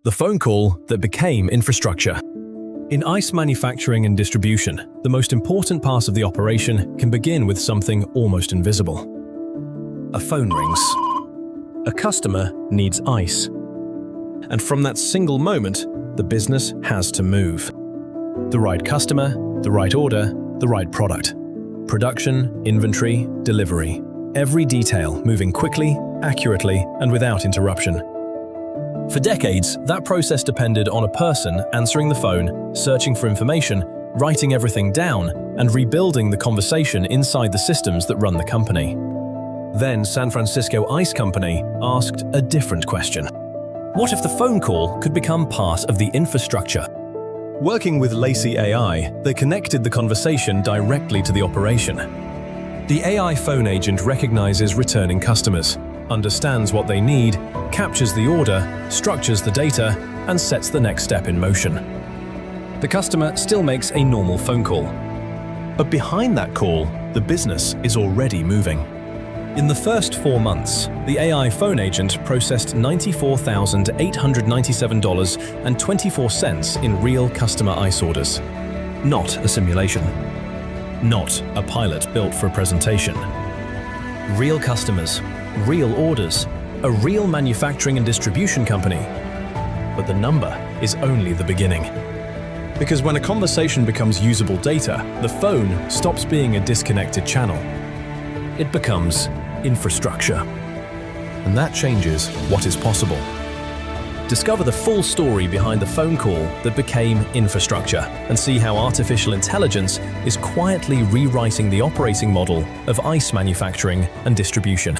The phone call that became infrastructure. In ice manufacturing and distribution, the most important part of the operation can begin with something almost invisible. A phone rings. A customer needs ice. And from that single moment, the business has to move. The right customer, the right order, the right product. Production, inventory, delivery. Every detail moving quickly, accurately, and without interruption. For decades, that process depended on a person answering the phone, searching for information, writing everything down, and rebuilding the conversation inside the systems that run the company. Then San Francisco Ice Company asked a different question. What if the phone call could become part of the infrastructure? Working with Lacy.ai, they connected the conversation directly to the operation. The AI phone agent recognizes returning customers, understands what they need, captures the order, structures the data, and sets the next step in motion. The customer still makes a normal phone call. But behind that call, the business is already moving. In the first 4 months, the AI phone agent processed $94,897.24 in real customer ice orders. Not a simulation. Not a pilot built for a presentation. Real customers, real orders, a real manufacturing and distribution company. But the number is only the beginning. Because when a conversation becomes usable data, the phone stops being a disconnected channel. It becomes infrastructure. And that changes what is possible. Discover the full story behind the phone call that became infrastructure and see how artificial intelligence is quietly rewriting the operating model of ice manufacturing and distribution.